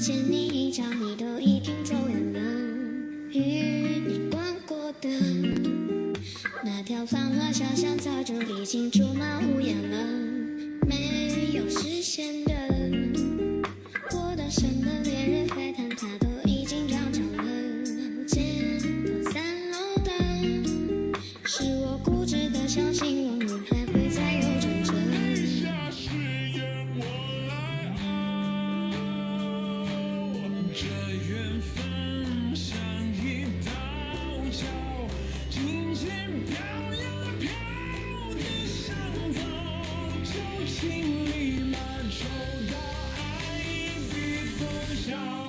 见你一脚，你都已经走远了。与你逛过的那条繁华小巷，早就已经竹马无言了。没有实现的，我的什么恋人海滩，它都已经长成了。街头3楼的，是我固执的相信，我们还会再有转折。这缘分像一道桥，轻轻飘呀飘地上走，就请立马找到爱的方向。